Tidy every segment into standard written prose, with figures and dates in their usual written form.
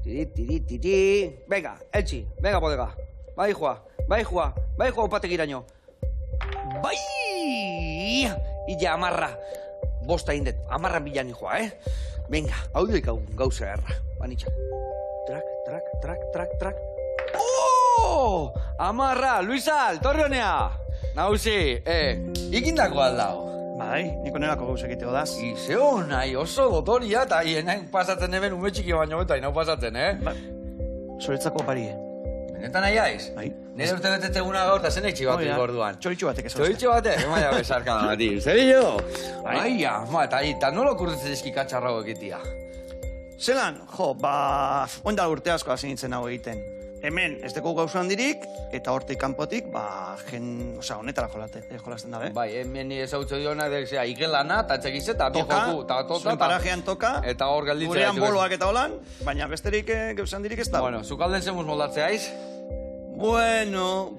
Tiri. Venga, Eltsi, venga, bodega. Bai joa, upategiraino. Bai! Illa amarra. Bosta indet, amarran bilan joa, Venga, hau duik gauza erra. Banitxak. Trak. Oh! Amarra, Luisal, torri honea! Nauzi, ikindako aldao. Bai, niko nerako gauz egiteko daz. Izeo nahi oso dotoria eta nahi pasatzen hemen ume txiki baino eta nahi pasatzen, Zuretzako parie. Benetan nahi aiz? Bai. Nire urte betetzeguna gaur eta zen eitxi batik gorduan. Txoritxo batek ez. Txoritxo batek? Emaia besarka da bati. Zerillo? Baia, eta nola okurritzen dizki katxarrago egitea? Zelan, oindal urte asko hasi nintzen hau egiten. Hemen, ez dugu gauza handirik, eta hortik kanpotik, honetara jolasten dabe. Bai, hemen ezagutze diona, igelana, eta txegiz eta bihoku, eta tota. Zuen parajean toka, eta hor galditzea. Gurean boloak eta holan, baina besterik gauza handirik ez da. Bueno, zukalden zemuz moldatzea aiz? Bueno.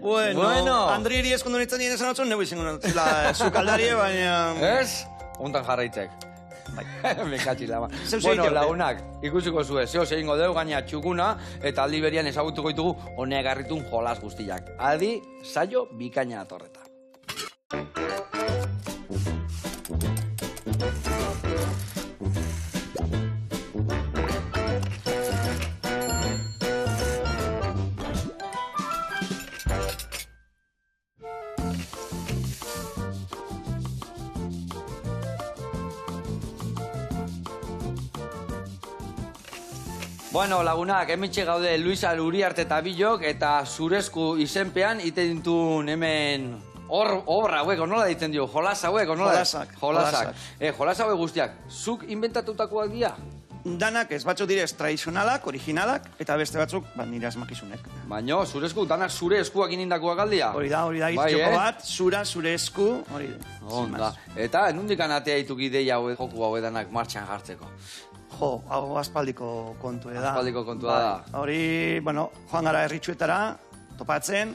Andrieri eskundu nintzen nien esan otzun, nebu izango nintzela zukaldarie, baina... Ez? Untan jarraitzek. Me katxi lama. Bueno, lagunak, ikusiko zue, zeo zehingo deu, gaina txukuna, eta aldi berian ezagutuko ditugu honegarritun jolas guztiak. Adi, saio bikaina atorreta. Bueno, lagunak, hementxe gaude Luisal Uriarte eta Bilok, eta zurezku izenpean iten dintun hemen obra hauek, nola ditzen dio, jolas hauek, nola? Jolasak. Jolas hauek guztiak, zuk inventatutakoak dira? Danak ez batzuk direz tradizionalak, originalak, eta beste batzuk, nire asmakizunek. Baina, zurezku, danak zure eskuak inindakoak aldia? Hori da, izteko bat, zure esku, hori da. Onda, eta nondik anatea dituk ideia joku hau edanak martxan jartzeko? Hau aspaldiko kontua da. Aspaldiko kontua da. Hori, joan gara herritxuetara, topatzen,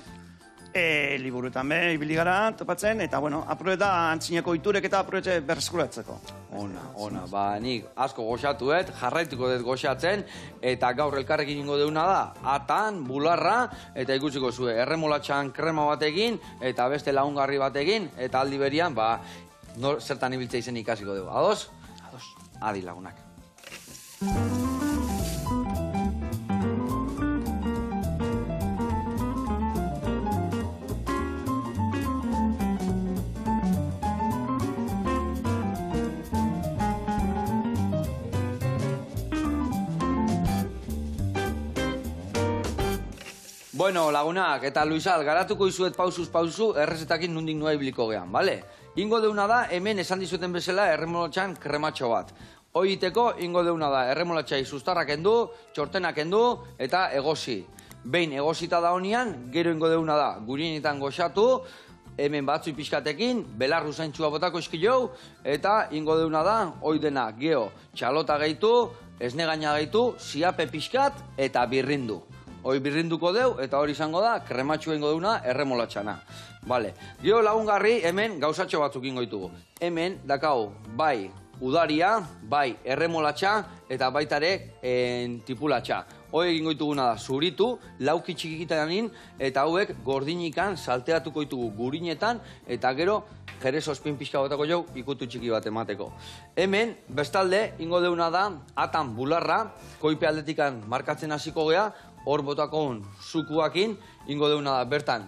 liburuetan ibili gara topatzen, eta, aprobeta antzineko iturek eta aprobetxe berreskuratzeko. Ona, nik asko goxatuet, jarraituko dut goxatzen, eta gaur elkarrekin ingo deuna da, atan, bularra, eta ikusiko zue, erremolatxan krema batekin, eta beste lagungarri batekin, eta aldi berian, zertan ibiltzea izen ikasiko dugu. Ados? Ados. Adi lagunak. Bueno, lagunak, eta Luisal, garatuko izuet pausu, errezetakin nundik noa ibiliko gehan, bale? Ingo deuna da, hemen esan dizueten bezala erremolatxan krematxo bat. Hoiteko, ingo deuna da, erremolatxai sustarrak endu, txortenak endu, eta egosi. Behin egosita da honian, gero ingo deuna da, gurienetan goxatu, hemen batzu pixkatekin, belarru zaintxua botako eskilou, eta ingo deuna da, hoi dena, geho, txalota gehitu, esne gaina gehitu, ziape pixkat, eta birrindu. Hoi birrinduko deu, eta hori izango da, krematxua ingo deuna, erremolatxana. Bale, geho lagungarri, hemen gauzatxo batzuk ingo ditugu. Hemen, dakau, bai, udaria, bai, erremolatxa, eta baitare tipulatxa. Hoi egingo dituguna da, zuritu, lauki txikikitanin, eta hauek gordinikan salteatuko ditugu gurinetan, eta gero, jerez ospin pixka botako jau, ikutu txiki bat emateko. Hemen, bestalde, ingo deuna da, atan bularra, koipe aldetikan markatzen hasiko gea, hor botakon zukuakin, ingo deuna da, bertan,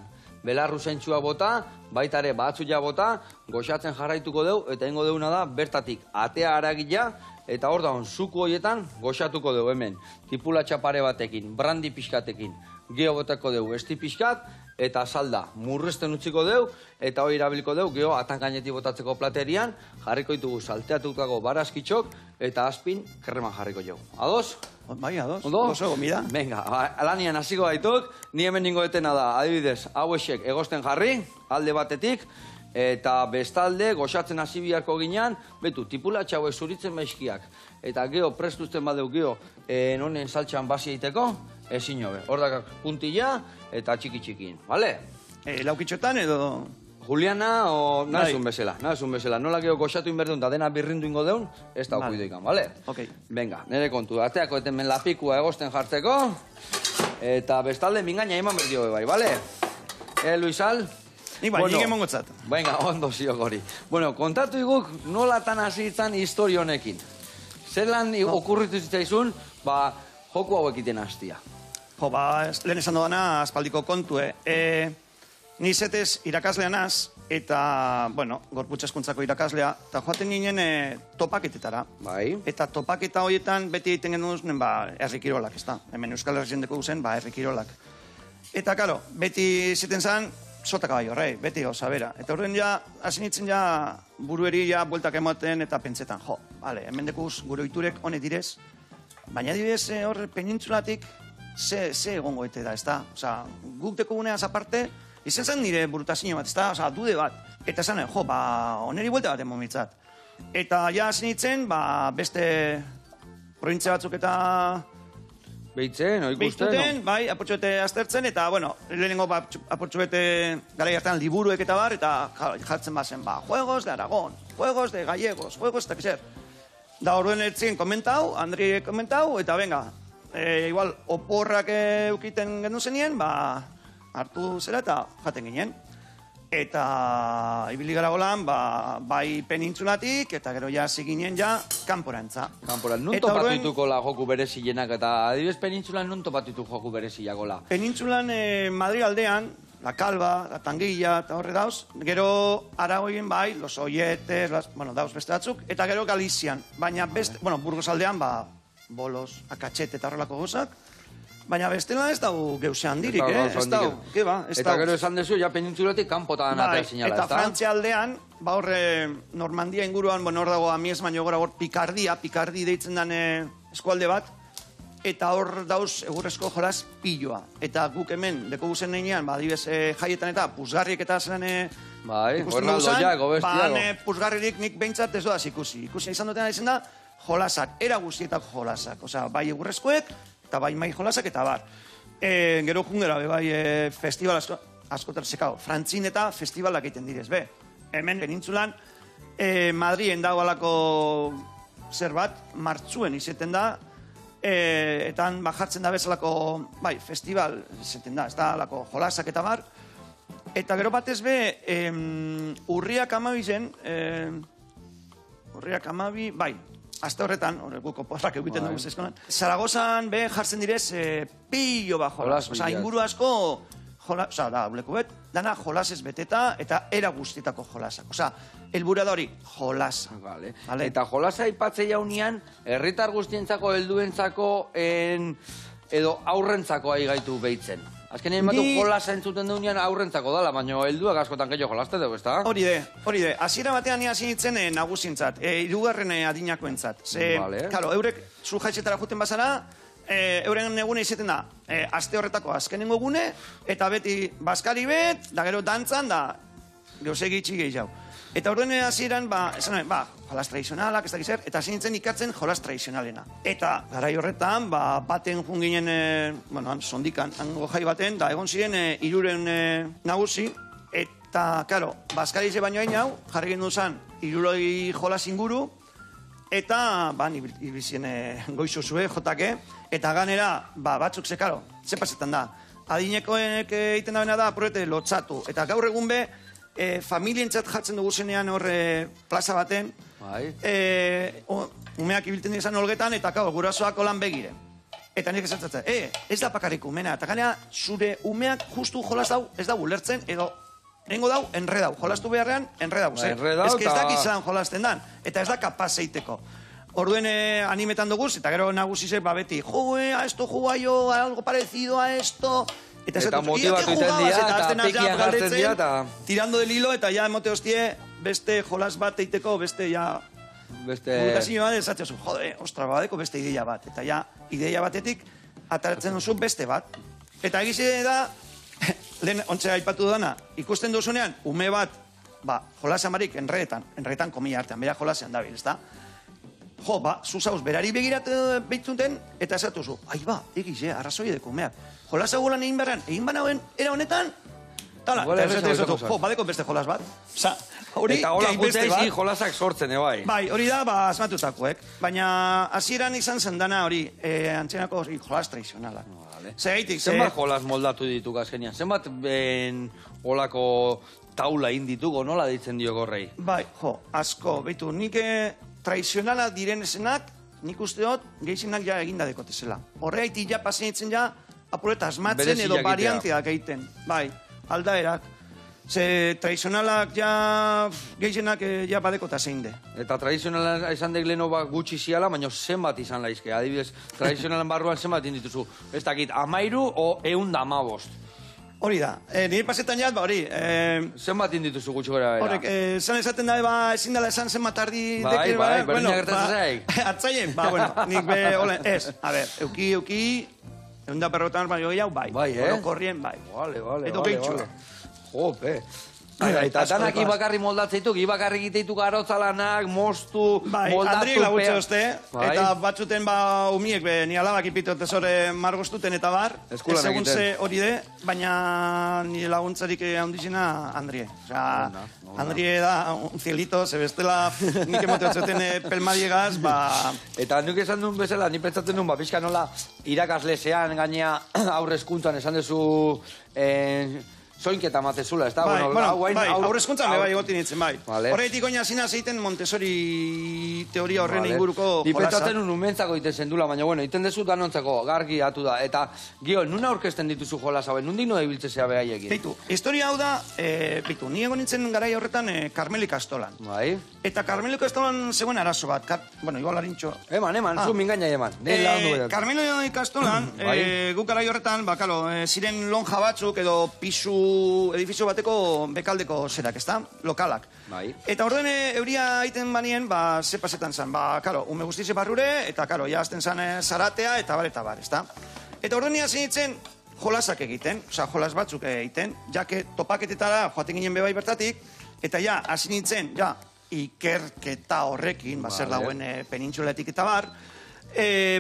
belarru zaintxua bota, baitare batzuia bota, goxatzen jarraituko deu, eta ingo deuna da, bertatik atea aragila, eta hor daun, zuku horietan goxatuko deu hemen. Tipulatxa pare batekin, brandi pixkatekin, geho botako deu, esti pixkat, eta salda, murrezten utziko deu, eta hori erabiliko deu, geho atan gainetik botatzeko platerian, jarriko ditugu salteatukako barazkitxok, eta azpin krema jarriko jau. Ados? Bai, ados. Ondo? Oso gomida. Venga, alanian hasiko gaituk, ni hemen ningo etena da, adibidez, hauexek egosten jarri, alde batetik, eta bestalde, goxatzen hasi biharko ginean, betu, tipulatxa hauek zuritzen maizkiak, eta geho prestuzten badeu geho, nonen saltxan basi egiteko, ezin hobe. Hor dakak puntila eta txiki-txikin, bale? Laukitxotan edo... Juliana, o Bai. nahezun bezala. Nola geho goxatu inberdun da dena birrindu ingo deun, ez da Vale. okuido ikan, bale? Ok. Venga, nire kontu, ateako eten men lapikua egosten jartzeko, eta bestalde mingaina eman berdio bai, bale? Luisal? Nik bai, nik emongotzat. Venga, ondo ziok hori. Bueno, kontatu iguk nolatan hasi itzan historio honekin. Zelan okurritu zitzaizun, joku hauek iten hastia. Jo, lehen esan dudana, aspaldiko kontue. Ni zetez irakaslea naz, eta, bueno, gorputz eskuntzako irakaslea, eta joaten ginen topaketetara. Bai. Eta topaketa horietan beti egiten genuen, herrikirolak, ez da. Hemen Euskal Herrian deko zen, herrikirolak. Eta, karo, beti ziten zen, sota kabai horrei, beti gauza bera. Eta horren ja, hasi nintzen ja, burueri ja, bueltak ematen eta pentsetan, jo, bale, hemen dekuz gure oiturek honet direz, baina adibidez hor penintzulatik ze egongo ete da, ez da? Osa, guk deko guneaz aparte, izan zen nire burutazio bat, ez da? Osa, dude bat. Eta esan, jo, oneri buelta bat emomitzat. Eta ja hasi nintzen, beste provintzia batzuk eta Behitzen, ikusten, behituten, bai, apurtxoete aztertzen, eta, bueno, lehenengo apurtxoete garai hartan liburuek eta bar, eta jartzen bazen, Juegos de Aragón, Juegos de Gallegos, Juegos eta kizer. Da orduen etzien komentau, Andri komentau, eta venga, igual, oporrak eukiten gendu zenien, hartu zera eta jaten ginen. Eta ibili gara golan, bai penintzulatik, eta gero ja ziginen ja kanporantza. Kanporan, nun topatutuko la joku berezienak, eta adibidez penintzulan nun topatutu joku bereziakola? Penintzulan Madrid aldean, La Calva, La Tanguilla, eta horre dauz. Gero Aragoien bai, Los Oyetes, dauz beste batzuk, eta gero Galizian. Baina beste, Burgos aldean, Bolos, Akatxete eta horrelako gozak. Baina bestela ez dau geuse handirik, ez dau. Eta gero esan dezu, ja penintzulatik kanpotan atea zinala, ez da? Eta Frantzia aldean, horre Normandia inguruan, hor dago amiez baino gora, hor Pikardi deitzen den eskualde bat, eta hor dauz egurrezko jolaz pilloa. Eta guk hemen, deko guzen nenean, adibez jaietan eta puzgarriek eta zelan bai, horraldoiak, obestiago. Puzgarririk nik behintzat ez doaz ikusi. Ikusi izan dutena izan da, jolasak, era guztietako jolasak. Osea, bai egurrezkoek, eta bai mai jolasak eta bar. Gero jungera, bai festival askotar sekao. Frantzin eta festivalak egiten direz, be. Hemen penintzulan, Madrien dago alako zer bat, martzuen izeten da, eta bajatzen da bezalako, bai, festival izeten da, ez da alako jolasak eta bar. Eta gero batez be, urriak amabizen, bai, azte horretan, guk oporrak egiten dugu zeskonan, Zaragozan be jartzen direz pillo bat jolas. Osa, inguru asko, da, uleko bet, dana jolasez beteta eta era guztietako jolasak. Osa, helbura da hori, jolasa. Vale. Eta jolasa ipatze jaunian, herritar guztientzako, helduentzako, edo aurrentzako ahi gaitu behitzen. Azkenean batu jolasa entzuten duenean aurrentzako dala, baina helduak askotan gehiago jolaste dugu, ez da? Hori de. Hasiera batean ni hasi nintzen nagusientzat, hirugarren adinakoentzat. Karo, eurek zu jaitzetara juten bazara, euren egune izaten da, aste horretako azkenengo gune, eta beti bazkari bet, da gero dantzan, da geusegi itxi gehiago. Eta orduen hasieran, jolas tradizionalak, ez da gizar, eta hasi nintzen ikatzen jolas tradizionalena. Eta garai horretan, baten junginen, sondikan, hango jai baten, da egon ziren hiruren nagusi, eta, karo, bazkarize baino hain hau, jarri gendu zen, hiruroi jolas inguru, eta, ibizien goizuzue, jotake, eta ganera, batzuk ze, karo, ze pasetan da, adinekoek egiten da bena da, apurrete lotzatu, eta gaur egun be, familientzat jartzen dugu zenean horre plaza baten, umeak ibilten dizan olgetan, eta gurasoak holan begire. Eta nik esatzen, ez da pakarik umena, eta ganea zure umeak justu jolas dau, ez da ulertzen, edo nengo dau, enredau, jolastu beharrean, enredau. Ez que ez dakizan jolasten dan, eta ez da kapaz eiteko. Orduen animetan duguz, eta gero nagusizek beti, a esto juega yo, algo parecido a esto. Eta motibatu iten dira, eta pikian jartzen dira, eta... Tirando del hilo, eta ja emote hostie, beste jolas bat eiteko, beste ja... Burutazio bat, esatzezu, ostra, badeko beste ideia bat. Eta ja, ideia batetik, ataratzen duzu beste bat. Eta egize da, lehen ontzea aipatu dana, ikusten duzunean, ume bat, jolasean barik, enredetan komila artean, bera jolasean dabil, ez da? Zuzauz, berari begiratu behitzunten, eta esatuzu, egize, arrazoi edeko umeak. Jolasa gulan egin beharrean, egin banauen, era honetan, Tala, badeko beste jolas bat. Eta hola gutzea jolasak sortzen, bai. Bai, hori da, asmatutakoek. Baina, hasieran izan zen dana hori, antzenako jolas tradizionala. Zenbat jolas moldatu dituk azkenian? Zenbat holako taula indituko, nola ditzen dio gorrei? Bai, asko, behitu, nik tradizionala direnesenak, nik usteot, gehizenak ja eginda dekotezela. Horregaiti ja pasenitzen ja, apureta asmatzen edo varianteak egiten. Bai, aldaerak. Ze tradizionalak ja, gehizenak ja badekota zein de. Eta tradizionala esan dek leheno gutxi ziala, baina zenbat izan laizke. Adibidez, tradizionalan barruan zenbat indituzu. Ez dakit, 13 o 115. Hori da, nire pasetan jat, hori... Zenbat indituzu gutxi gara bera? Horrek, esan esaten da, ezin dela esan zenbat ardi... Bai, berdina gertatzen zaik. Hartzaien, bueno, nik be, ez, a ber, euki, eunda perrotan arma joia, bai. Bai, korrien, bai. Vale. Edo gehitxu. Jope. Eta danak ibakarri moldatzeituk, ibakarri egiteituk arotzalanak, mostu, moldatu... Andri lagutze oste, eta batzuten umiek ni alabak ipito tesore margostuten eta bar, ez egun ze hori de, baina ni laguntzarik handizena Andrie. Andrie da un cielito, ze bestela nik emoteotzeten pelmadiegaz, Eta nuk esan duen bezala, ni pentsatzen duen, pixka nola irakaslesean gainea aurrezkuntzan esan dezu... Soinketa matezula, ez da? Bai, aurrezkuntzan bai egotin nintzen, bai. Horretik oina zina zeiten Montessori teoria horren inguruko jolasa. Dipetatzen un umentzako iten zendula, baina bueno, iten dezut danontzako, gargi atu da. Eta, Gio, nuna aurkezten dituzu jolasa, nundik no ebiltzezea behaiekin? Beitu, historia hau da, ni egon nintzen garai horretan Karmelo ikastolan. Bai. Eta Karmelo ikastolan zegoen arazo bat, igual harintxo. Eman, zu mingaina eman. Karmelo ikastolan, guk garai horretan, ziren lonja batzuk edo pisu edifizio bateko bekaldeko zerak, ezta? Lokalak. Bai. Eta orduen euria aiten banien, ze pasetan zan. Ume guztize barrure, eta, ja azten zan zaratea, eta bar, ezta? Eta orduen hasi nintzen jolasak egiten, jolas batzuk egiten, jake topaketetara joaten ginen bebai bertatik, eta hasi nintzen, ikerketa horrekin, zer dauen penintxuletik eta bar,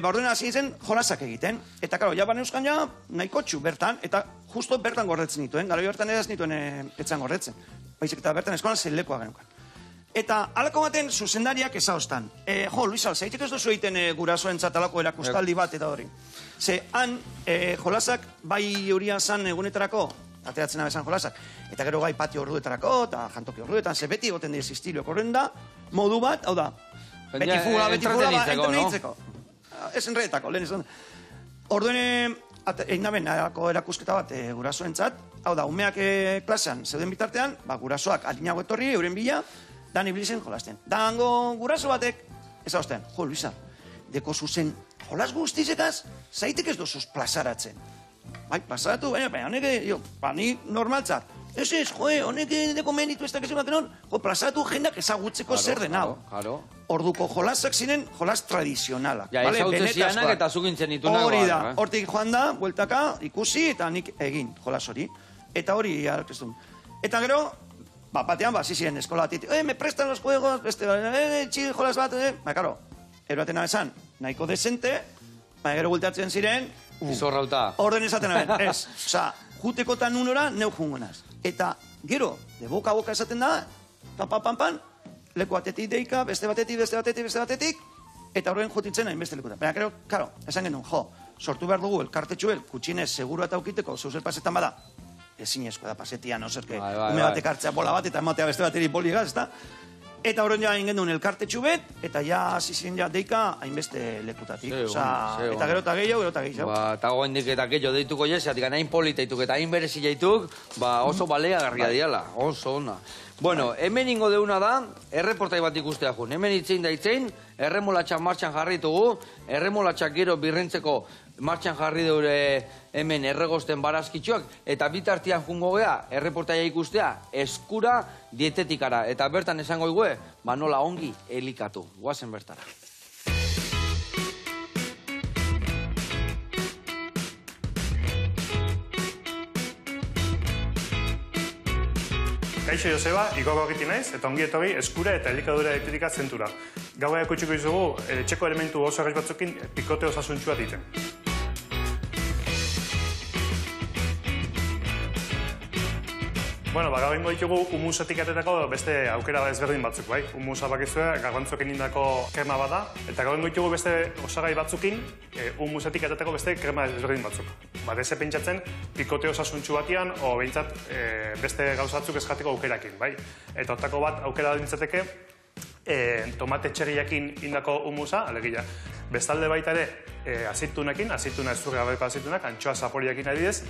orduen hasi nintzen jolasak egiten. Eta, ban euskan nahiko txu bertan, eta justo bertan gordetzen nituen, gara bertan edaz nituen etzan gordetzen. Baizik eta bertan eskolan zein lekoa genukan. Eta alako baten zuzendariak ezaostan. Luisal, zaitik ez duzu egiten gurasoentzat alako erakustaldi bat eta hori. Ze han jolasak bai euria zan egunetarako, ateratzen abezan jolasak, eta gero bai patio orduetarako, eta jantoki orduetan, ze beti goten dira istilioak horren da, modu bat, hau da, beti fugula, entretenitzeko. Ez enredetako, lehen izan. Orduen egin daben erakusketa bat gurasoentzat, hau da, umeak klasean zeuden bitartean, gurasoak adinago etorri, euren bila, dan ibilizen jolasten. Dango guraso batek, ez hausten, Luisa, deko zuzen jolas guztizekaz, zaitek ez dozuz plazaratzen. Bai, plazaratu, baina honek, ni normaltzat. Ez, honek deko menitu ez dakezen bat denon, plazaratu jendak ezagutzeko zer den hau. Orduko jolasak ziren jolas tradizionalak. Ezautzen zianak eta zugintzen ditunak. Hori da, hortik joan da, bueltaka, ikusi eta nik egin jolas hori. Eta hori, eta gero, batean, ziren eskola batit, me prestan los juegos, txil jolas bat, karo, eroaten abezan, nahiko desente, gero bueltatzen ziren, izorrauta. Orden esaten aben, ez, jutekotan unora, neu jungonaz. Eta gero, de boka a boka esaten da, pan, leku batetik deika, beste batetik, eta horren jutitzen hainbeste lekutan. Baina, karo, esan genuen, sortu behar dugu elkartetxuel, kutxinez, seguru eta aukiteko, zeuzer pasetan bada, ezin esko da pasetia, no zerke, ume batek hartzea bola bat, eta ematea beste bateri boli egaz, ezta? Eta horren egin genuen elkartetxu bet, eta zizien deika hainbeste lekutatik. Eta gero eta gehiago, Eta goen dik eta gehiago deituko jeseatik, hain politeituk eta hain berezi jaituk, oso balea garria diala, oso ona. Bueno, hemen ingo deuna da, erreportai bat ikustea jun. Hemen itzein da itzein, erremolatxan martxan jarritugu, erremolatxak gero birrentzeko martxan jarri deure hemen erregosten barazkitxoak, eta bitartian jungo gea, erreportaia ikustea, eskura dietetikara. Eta bertan esango igue, nola ongi elikatu. Guazen bertara. Kaixo Joseba, Igoko Agiti naiz, eta ongi etorri eskura eta elikadura dietetika zentura. Gaua ikutsiko izugu, etxeko elementu oso arraiz batzukin pikote osasuntxua diten. Bueno, gaur ingo ditugu humusetik atetako beste aukera ezberdin batzuk, bai? Humusa bakizue, garbantzuk egindako krema bada, eta gaur ingo ditugu beste osagai batzukin, humusetik atetako beste krema ezberdin batzuk. Eze pentsatzen, pikote osasuntxu batian, o behintzat beste gauzatzuk eskateko aukerakin, bai? Eta hortako bat aukera dintzateke, tomate txerriakin indako humusa, alegia. Bestalde baita ere, azitunekin, azituna ez zurri gabeko azitunak, antxoa zaporiakin adidez.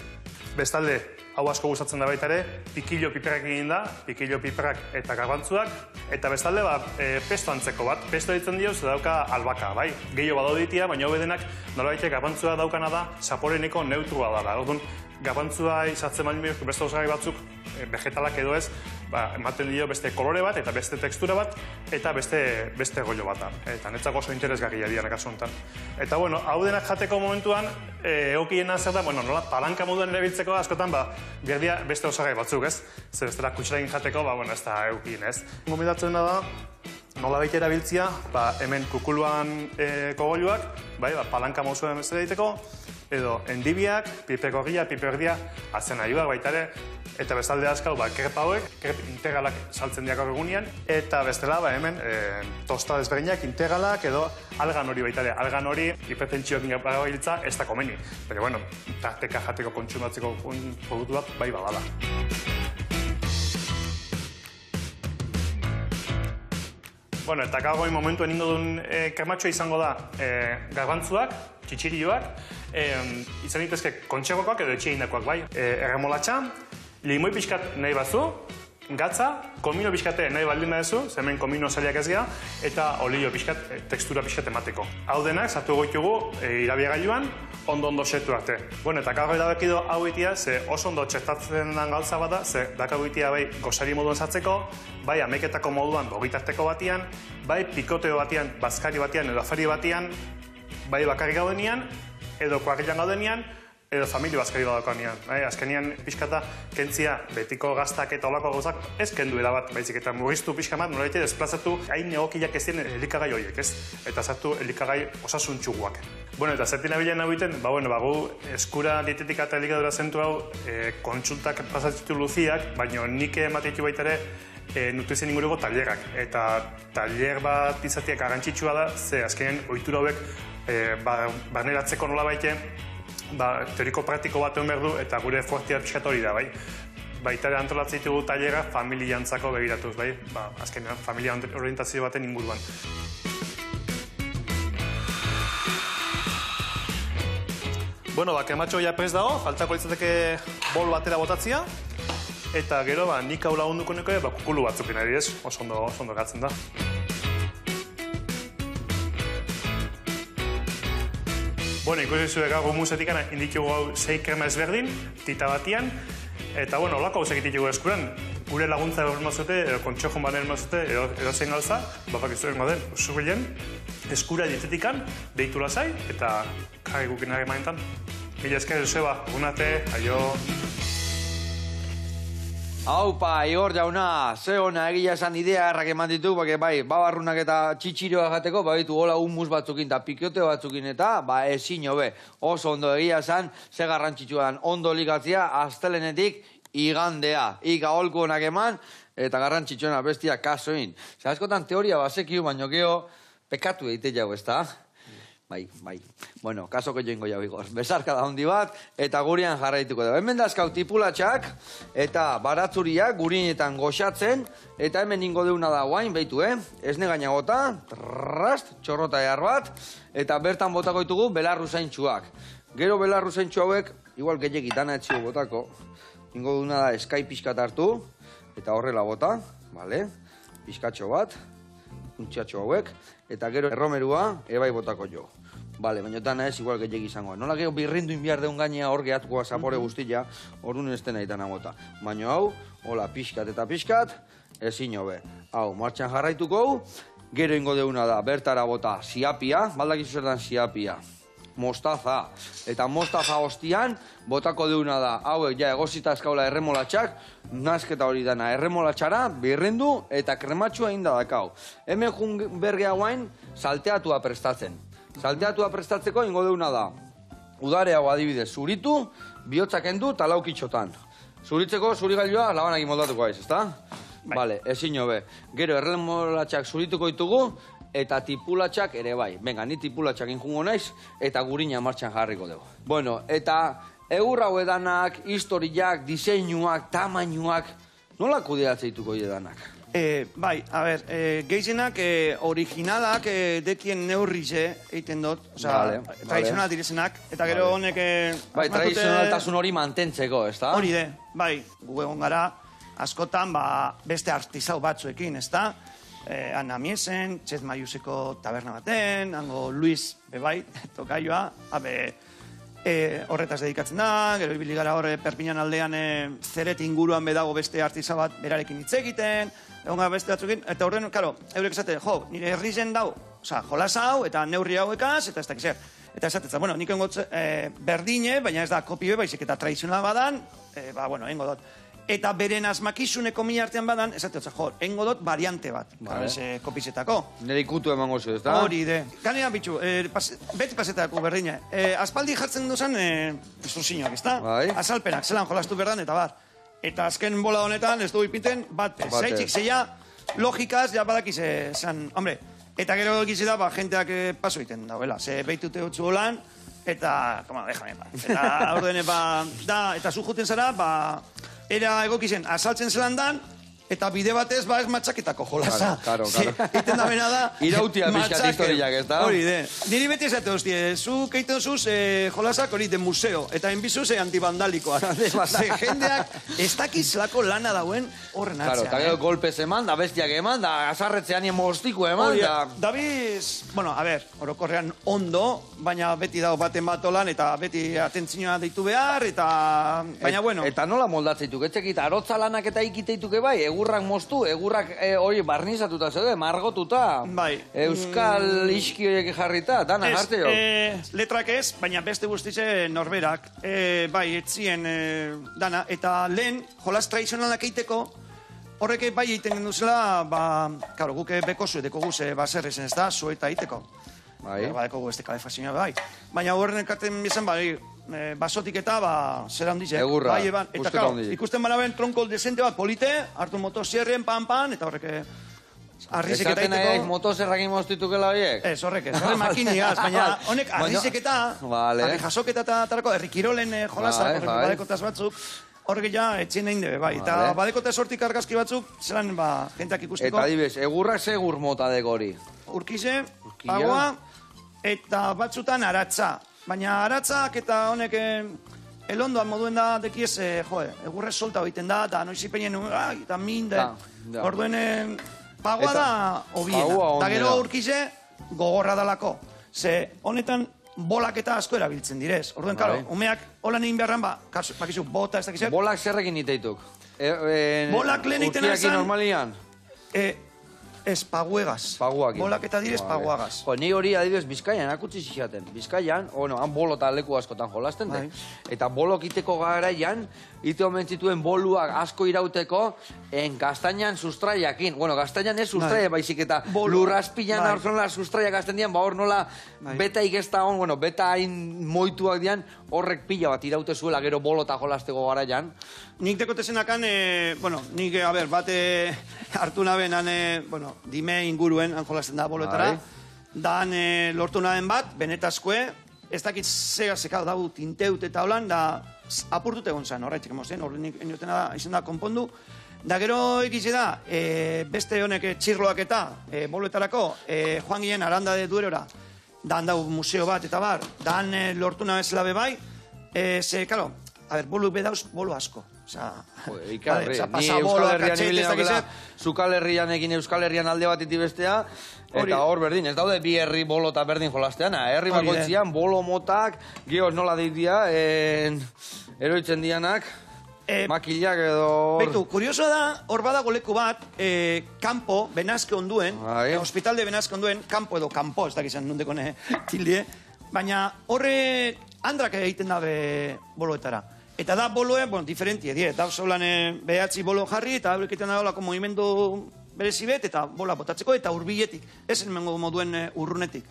Bestalde, hau asko gustatzen da baita ere, pikillo piperrak egin da, pikillo piperrak eta garbantzuak, eta bestalde, pesto antzeko bat. Pesto ditzen dio, ze dauka albaka, bai? Gehiago badauditia, baina hobedenak, nolabait garbantzua daukana da, zaporeneko neutrua da. Orduan, garbantzua izatzen baldin beste osagai batzuk, vegetalak edo ez, ematen dio beste kolore bat, eta beste tekstura bat, eta beste goio bat. Eta netzako oso interesgarria dira kasu honetan. Eta, bueno, hau denak jateko momentuan, egokiena zer da, nola palanka moduan erabiltzeko askotan, berdia beste osagai batzuk, ez? Zer bestela kutsarakin jateko, ez da egokien, ez? Gomendatzen da, nola baita erabiltzia, hemen kukuluan kogoluak, palanka moduan ez egiteko, edo endibiak, pipergorria, piperdia, atzen ahiuak baita ere, eta bestalde askau, krep hauek, krep integralak saltzen diak egunean, eta bestela, hemen, tosta desberdinak, integralak, edo algan hori baita ere. Algan hori, hipertentsioak gabiltza, ez da komeni. Baina, bueno, tarteka jateko kontsumatzeko produktu bat, bai badala. Bueno, eta gaur momentu eningo duen krematxoa izango da garbantzuak, txitxirioak, izan ditezke kontxegokoak edo etxe indakoak, bai. Erremolatxa, limoi pixkat nahi batzu, gatza, komino pixkate nahi baldin badezu, hemen komino saliak ez geha, eta olio pixkat, tekstura pixkat emateko. Hau denak, sartu goitugu irabiagailuan, ondo setu arte. Bueno, eta gaur edabekido hau itia, ze oso ondo txertatzen den gauza bada, ze dakago itia bai gozari moduan sartzeko, bai ameketako moduan bogitarteko batian, bai pikoteo batian, bazkari batian edo afari batian, bai bakarrik gaudenian, edo kuarrilan gaudenian, edo familia bazkari badaukanean. Azkenean pixkata kentzia betiko gaztak eta olako gauzak ez kendu erabat, baizik eta murriztu pixka bat, nolaite desplazatu hain egokiak ez diren elikagai horiek, ez? Eta sartu elikagai osasuntxuguak. Bueno, eta zertin abilen hau iten, gu eskura dietetika eta elikadura zentu hau kontsultak pasatzitu luziak, baina nik emateetu baita ere nutrizien inguruko tailerrak. Eta tailer bat izateak garrantzitsua da, ze azkenean ohitura hauek barneratzeko nola baite, teoriko praktiko bat egon behar du, eta gure fuertia pixkat hori da, bai. Baita ere antolatzen ditugu tailerra familiantzako begiratuz, bai. Azkenean, familia orientazio baten inguruan. Bueno, krematxo ja prest dago, faltako litzateke bol batera botatzia, eta gero, nik hau lagunduko neko, kukulu batzukin ari ez, oso ondo gatzen da. Bueno, ikusi zuen gaur humusetik inditugu hau 6 krema ezberdin, tita batian, eta, bueno, olako hau segititugu eskuran. Gure laguntza ermazute, edo kontxojon banen ermazute, edo zein gauza, bapakizu den, zubilen, eskura dietetikan, deitu lasai, eta jarri gukin ari maintan. Mila esker, Joseba, unate, aio. Aupa, Igor jauna, ze hona egia esan idea errak eman ditu, bai, babarrunak eta txitxiroa jateko, baitu hola humus batzukin eta pikiote batzukin eta, ezin hobe, oso ondo egia esan, ze garrantzitsua dan, ondo ligatzia, astelenetik igandea, aholku honak eman, eta garrantzitsuena bestia kasoin. Zer askotan teoria basekiu, baino geho, pekatu egite jau, ez da? Bai. Bueno, kasoko joingo jau, Igor. Besarka da hondi bat, eta gurian jarraituko da. Hemen dazkau tipulatxak, eta baratzuriak gurinetan goxatzen, eta hemen ingo deuna da guain, behitu, Ez negaina gota, txorrota ehar bat, eta bertan botako ditugu belarru zaintxuak. Gero belarru zaintxu hauek, igual gehiagik dana etxio botako, ingo deuna da eskai pixkat hartu, eta horrela bota, pixkatxo bat, untxatxo hauek, eta gero erromerua ebai botako jo. Baina dana ez igual gehiagik izango. Nola gero birrindu inbiar deun gainea hor gehatukoa zapore guztia, horun ez dena itan amota. Baina hau, hola, pixkat eta pixkat, ezin hobe. Hau, martxan jarraituko, gero ingo deuna da, bertara bota ziapia, baldakizu zertan ziapia, mostaza. Eta mostaza hostian, botako deuna da, hauek ja egozita eskaula erremolatxak, nazketa hori dana, erremolatxara, birrindu eta krematxua inda dakau. Hemen jun bergea guain, salteatua prestatzen. Salteatua prestatzeko ingo deuna da, udare hau adibidez zuritu, bihotzak endu eta laukitxotan. Zuritzeko zurigailua labanekin moldatuko aiz, ezta? Vale, ezin hobe. Gero erremolatxak zurituko ditugu, eta tipulatxak ere bai. Venga, ni tipulatxak injungo naiz, eta gurina martxan jarriko dugu. Bueno, eta egur hau edanak, historiak, diseinuak, tamainuak, nola kudeatzea dituko edanak? Bai, a ber, gehienak originalak dekien neurrize egiten dut, oza, tradizional direzenak, eta gero honek... Bai, tradizionaltasun hori mantentzeko, ezta? Hori de, bai, gu egon gara, askotan, beste artizau batzuekin, ezta? Ana Miesen, Txez Maiuseko taberna baten, hango Luis bebai, tokaioa, horretaz dedikatzen da, gero ibili gara horre Perpinan aldean Zeret inguruan bedago beste artiza bat berarekin hitz egiten, egon gara beste batzukin, eta horren, karo, eurek esaten, nire herrizen dau, jolas hau, eta neurri hauekaz, eta ez dakiz zer. Eta esatetza, bueno, nik engot berdine, baina ez da kopio baizik eta tradizional badan, engo dut. Eta beren asmakizuneko mila artean badan, esatetza, engo dut variante bat, kopizetako. Nire ikutu emango zu, ez da? Hori de. Ganea, bitxu, beti pasetako berdine. Aspaldi jartzen duzan, instrukzioak, ez da? Azalpenak, zelan jolastu berdan, eta bar. Eta azken bola honetan, ez du ipinten, bat zeitzik, zeia logikaz, ja badakiz, zan, hombre, eta gero egizi da, jenteak paso egiten dauela, ze behitute utzu holan, eta, déjame, eta ordene, eta zu juten zara, era egokizen, azaltzen zelan dan, eta bide batez, ez matxaketako jolasa. Karo. Eiten da bena da, irautia pixkat historiak, ez da? Hori de. Niri beti esate, hostie, zu keiten zuz jolasak hori de museo, eta enbizuz antibandalikoak. Ze jendeak, ez dakizelako lana dauen horren atzean. Eta gero golpez eman, da bestiak eman, da azarretzean mostiko eman, da... Dabiz, orokorrean ondo, baina beti dago baten bat olan, eta beti atentzioa deitu behar, eta... Baina, bueno... Eta nola moldatzeituk, etxekit, arotza lanak eta ikiteituke bai, egurrak moztu, egurrak hori barnizatuta zede, margotuta. Bai. Euskal iski horiek jarrita, dana jarte jo. Letrak ez, baina beste guztize norberak. Bai, etzien dana. Eta lehen, jolas tradizionalak eiteko, horrek bai egiten genduzela, karo, guke beko zueteko guze baserrezen, ez da, zueta eiteko. Bai. Badeko gu beste kalefazioa bai. Baina horren ekaten bizan, bai, basotik eta, zera handize. Egurra, eta karo, ikusten banaben tronko desente bat polite, hartu motosierren, pan, eta horrek arrizek eta eiteko... Esaten motoserrakin moztitukela horiek? Ez, horrek ez, horren makiniaz, baina honek arrizek eta, arri jasoketa eta tarako, errikirolen jolazak, horrek badekotaz batzuk, horrek ja etxien egin debe, bai. Eta badekotaz hortik argazki batzuk, zelan, jentak ikusteko. Eta adibes, egurrak ze egur mota deko hori? Urkize, pagoa, eta batzutan aratza. Baina aratzak eta honek elondoan moduen da dekiez, egurre solta egiten da, eta noiz ipenien, eta minde, orduen pagoa da obiena. Eta gero urkize, gogorra dalako. Ze honetan bolak eta asko erabiltzen direz. Orduen, karo, umeak holan egin beharran, bakizu, bota ez dakizet. Bolak zerrekin iteituk? Bolak lehen iten ezan... Urtiakin normalian? Ez, paguegaz. Paguakin. Bolak eta direz, paguagaz. Ni hori adibidez Bizkaian akutsi zixaten. Bizkaian, han bolo eta leku askotan jolasten, eta bolok iteko garaian, ite omen zituen boluak asko irauteko, gaztainan sustraiakin. Bueno, gaztainan ez sustraia baizik, eta lurraspilan aurzonola sustraia gazten dian, hor nola beta ikesta hon, beta hain moituak dian, horrek pila bat iraute zuela gero bolo eta jolasteko garaian. Nik dekotezenakan, nik, bate hartu naben, dime inguruen, jolasten da boloetara, dan lortu naben bat, benetazkoe, ez dakit zeka dago tinteut eta holan, da apurtut egon zen, horretik emozen, horrenik eniotena da, izan da, konpondu. Da gero egize da, beste honek txirloak eta boloetarako, joan ginen Aranda de Duerora, dan dau museo bat eta bar, dan lortu nabezela bebai, ze, karo, bolu bedauz, bolu asko. Ikarri, ni Euskal Herrian ibilin aukela, Zukal Herrian egin Euskal Herrian alde bat iti bestea, eta hor berdin, ez daude bi herri bolo eta berdin jolasteana, herri bakoitzian, bolo motak, gehoz nola deitia, eroitzen dianak, makilak edo... Beitu, kurioso da, hor badago leku bat, kampo, Benazke onduen, hospital de Benazke onduen, kampo edo kampo, ez dakizan nundeko tildie, baina horre handrak egiten dabe boloetara. Eta da boloe, diferentie, da zaulan behatzi bolo jarri, eta horrekiten da olako movimendu berezibet, eta bola botatzeko, eta urbiletik, ez enmengo moduen urrunetik.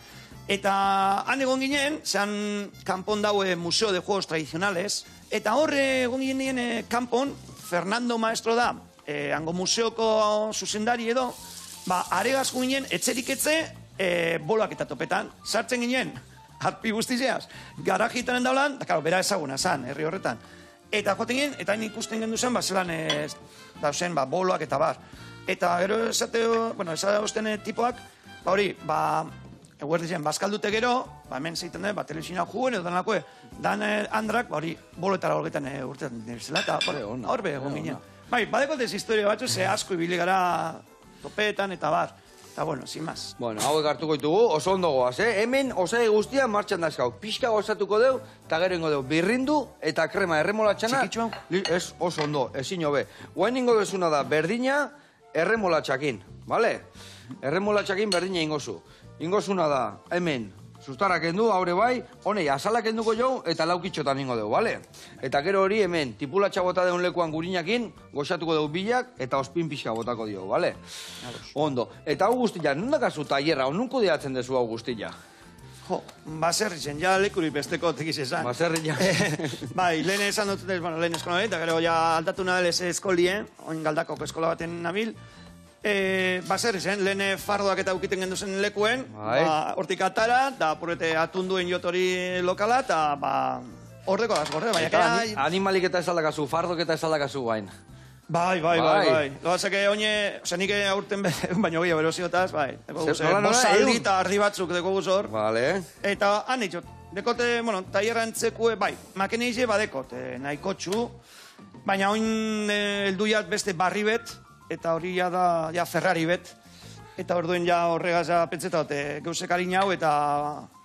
Eta han egon ginen, zean kanpon daue Museo de Juegos Tradicionales, Eta hor, egon ginen kanpon, Fernando Maestro da, hango museoko zuzendari edo, aregaz ginen, etxerik etxe, boloak eta topetan, sartzen ginen, harpi guztizeaz, garajitaren daulan, da, bera ezaguna zan, herri horretan. Eta joten ginen, eta ikusten gendu zen, zelan, dauzen, boloak eta bar. Eta gero esaten tipoak, hori, eguerdi zen, bazkaldute gero, hemen zeiten da, telebizioa juguen edo danako, dan andrak, hori, boloetara horretan urtetan nirezela, eta hor egon ginen. Bai, badekotez historia batzu, ze asko ibili gara topeetan eta bar. Eta bueno, sin más. Bueno, hauek hartuko ditugu, oso ondo goaz, Hemen osai guztia martxan dazkau. Pixka gozatuko deu, eta gero ingo deu, birrindu eta krema erremolatxana. Txikitxo hau? Ez, oso ondo, ezin hobe. Guain ingo dezuna da, berdina erremolatxakin, bale? Erremolatxakin berdina ingozu. Ingozuna da, hemen, sustarak endu, haure bai, honei, azalak enduko jau, eta laukitxotan ingo deu, bale? Eta gero hori hemen, tipulatxa bota deun lekuan gurinakin, goxatuko deu bilak, eta ospin pixka botako dio, bale? Ondo. Eta hau guztila, nundakazu tailerra, nunko diatzen dezu hau guztila? Jo, baserri zen, ja lekuri besteko tekiz esan. Baserri ja. Bai, lehen esan dut, bueno, lehen eskola eta gero ja aldatu nabel ez eskolien, oin galdakoko eskola baten nabil, baserri zen, lehen fardoak eta ukiten gendu zen lekuen, hortik atara, da purete atunduen jotori lokala, eta hordeko daz, gorde, baina... Animalik eta ez aldakazu, fardok eta ez aldakazu bain. Bai. Loazake oine, ose nik aurten baino gehiago berosiotaz, bai. Bozaldi eta ardi batzuk deko guzor. Vale. Eta han itxot, dekote, bueno, taierra entzekue, bai, makeneize badekot, nahiko txu, baina oin elduiat beste barri bet, eta hori ja Ferrari bet, eta orduen ja horregaz pentsetat geusek harin hau, eta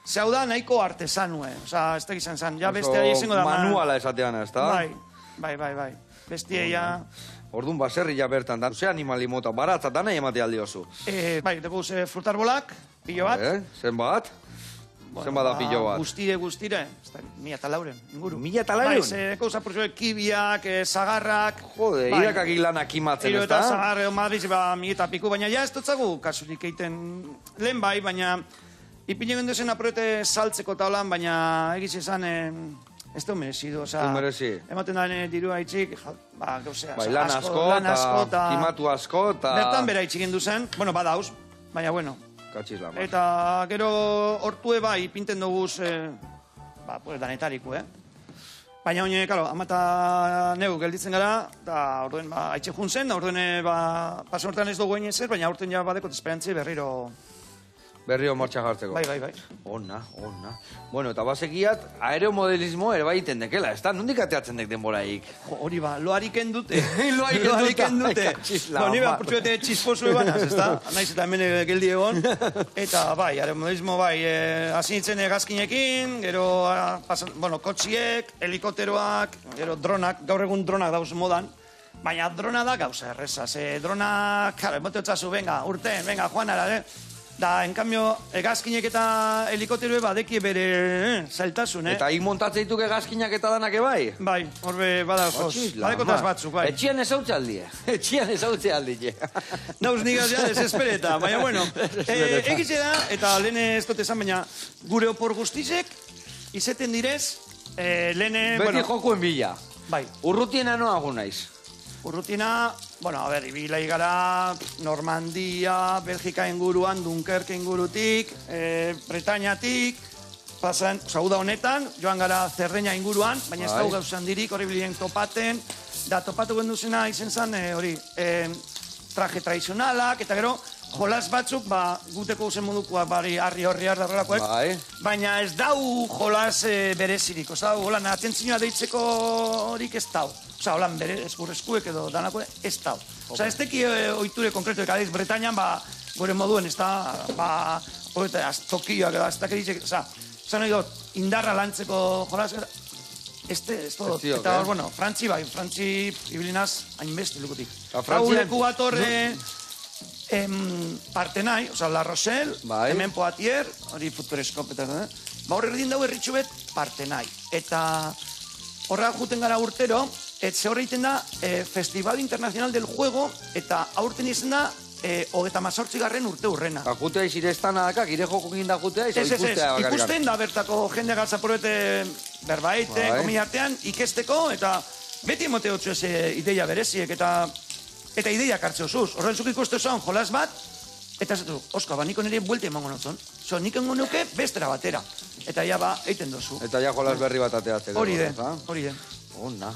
zehau da nahiko artesanue, oza, ez da gizan zan, ja bestea izango da... Manuala esatean, ez da? Bai. Bestia ja... Orduan baserri ja bertan, da, ze animali mota, baratza dana emate aldi oso. Bai, dugu ze frutarbolak, pilo bat. Zenbat? Zenbat da pilo bat? Guztire, 1.000 inguru. 1.000? Bai, ze deko zapurzuek kibiak, zagarrak... Jode, irakak ilanak imatzen, ez da? Eta zagarre, Madriz, 1.000 piku, baina ja ez dutzagu kasurik eiten lehen bai, baina ipine genduzen aproete saltzeko taulan, baina egiz esan... Ez du merezidu, oza... Du merezi. Ematen da dirua itxik, gauzea... Bai, lan asko, eta kimatu asko, eta... Bertan bera itxikin duzen, bueno, badauz, baina bueno. Katxiz lan. Eta gero hortue bai, pinten duguz, pues danetariko, Baina oine, karo, amata negu gelditzen gara, eta orduen, haitxe juntzen, orduen, paso hortan ez dugu egin ezer, baina horten ja badekot esperantzi Berrio martxa jartzeko. Bai. Ona. Bueno, eta basekiat, aeromodelismo ere baiten dekela, ez da? Nondik ateatzen dek denboraik? Hori loarik endute. Loarik endute. Ni purtsuete txisposu ebanaz, ez da? Naiz eta hemen geldi egon. Eta bai, aeromodelismo bai, asinitzen egazkinekin, gero, kotxiek, helikopteroak, gero dronak, gaur egun dronak dauz modan. Baina drona da gauza erreza, ze drona, karo, emote otzazu, urten, joanara, Da, en cambio, egazkinek eta helikopterue badeki bere zailtasun, Eta hik montatzea dituk egazkinak eta danak ebai? Bai, horbe badagoz. Badekotaz batzuk, bai. Etxian ezautze aldie. Nauz nigaz ja, desespereta. Baina, bueno, egize da, eta lehen ez dut esan, baina gure opor guztizek, izeten direz, lehen... Beti jokuen bila. Bai. Urrutiena noago naiz. Urrutina, ibilai gara Normandia, Belgika inguruan, Dunkerque ingurutik, Bretañatik, pasan, uda honetan, joan gara Zerreña inguruan, baina ez dago gauzan dirik, hori bilen topaten, da topatu genduzena izen zen, traje tradizionalak, eta gero, jolas batzuk, guteko usen modukoa, harri darrelakoek, baina ez dau jolas berezirik, holan atentzioa deitzeko horik ez dau. Osa, holan bere eskurreskuek edo danako ez dau. Osa, ez teki oiture konkretu ekadeiz Bretañan, gore moduen ez da, tokioak edo, ez da keritzek, osa, nahi dut, indarra lantzeko jolaz, ez dut, eta hor, bueno, frantzi ibilinaz, hainbeste lukutik. Eta leku bat horre, Partenai, osa, La Rochelle, hemen Poitier, hori futureskopetan, horre erdin dago erritxu bet, Partenai. Eta horra juten gara urtero, etxe horreiten da Festival Internacional del Juego, eta aurten izen da 38. urte urrena. Jutea izireztan adakak, ire joko ginda jutea izo ikustea bakarrik. Ikusten da bertako jende galtzaporete berbait, komi artean, ikesteko, eta beti emote hotzu ez ideia bereziek, eta ideiak hartze osuz. Horren zuk ikuste zuen jolas bat, eta ez du, Oska, niko nire buelte emango notzon. Nik engo nuke bestera batera. Eta ja eiten dozu. Eta ja jolas berri bat ateatzeko. Hori den. Ona.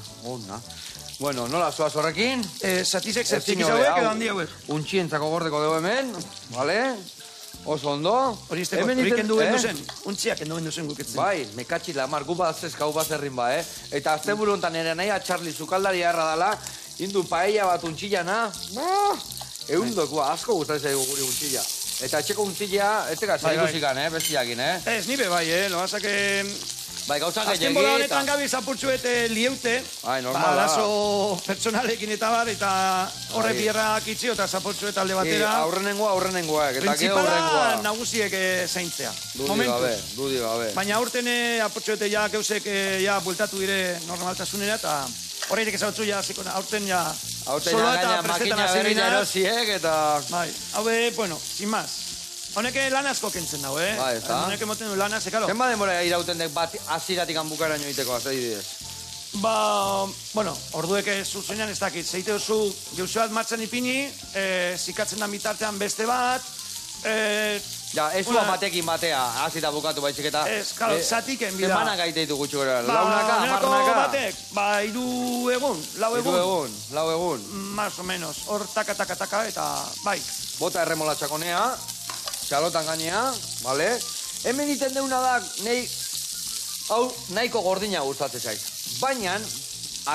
Bueno, nola zoaz horrekin? Zatizek zertzikiz hauek edo handi hauek. Untxientzako gordeko dugu hemen, bale? Oso ondo. Hori izteko, hori kendu gendu zen. Untxiak kendu gendu zen guketzen. Bai, mekatxi lamar, gu bat zezka, gu bat zerrin ba, Eta azte buru hontan ere nahi atxarli zukaldari harra dala, indu paella bat untxillana, eundokua, asko gustatzen zaigu guri untxilla. Eta etxeko untxilla, eteka zaiduzikan, bestiakin, Ez, nibe bai, loazak... Bai, gauzak gehiagit. Azken bola honetan gabi zapurtzuet lieute. Bai, normala. Arazo pertsonalekin eta bar, eta horre bierrak itzio eta zapurtzuet alde batera. Aurrenengoa, eta gero Principala nagusiek zaintzea. Dudi gabe. Baina aurten apurtzuete ja geusek bueltatu dire normaltasunera, eta horreitek ezagutzu ja, aurten ja... Aurten ja gaina makina berri jarosiek, eta... Bai, hau bueno, sin más. Honeke lan asko kentzen dago, Ba, ez da. Honeke moten du lan az, ekalo. Zenba denbora irauten dek bat aziratik hanbukara nioiteko, azai didez? Orduek zuzenean ez dakit. Zeite duzu, geuzio bat martxan ipini, zikatzen da mitartean beste bat, Ja, ez zua batekin batea, azita bukatu baitzik eta... Ez, kalo, zatiken bida. Zemanak gaiteitu gutxu gara, launaka, amarnaka... Batek, 3 egun, 4 egun. 4 egun. Más o menos, hor taka, eta bai. Bota erremolatxakonea, txalotan gainea, bale? Hemen iten deuna da, hau nahiko gordina gustatzen zaiz. Baina,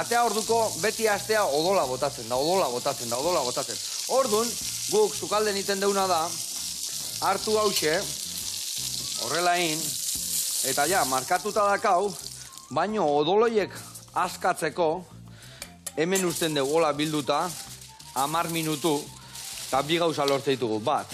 atea orduko beti astea odola botatzen da. Ordun, guk sukalden iten deuna da, hartu hause, horrelain, eta ja, markatuta dakau, baino odoloiek askatzeko, hemen usten dugu gola bilduta, 10 minutu, eta 2 gauza lortze ditugu. Bat,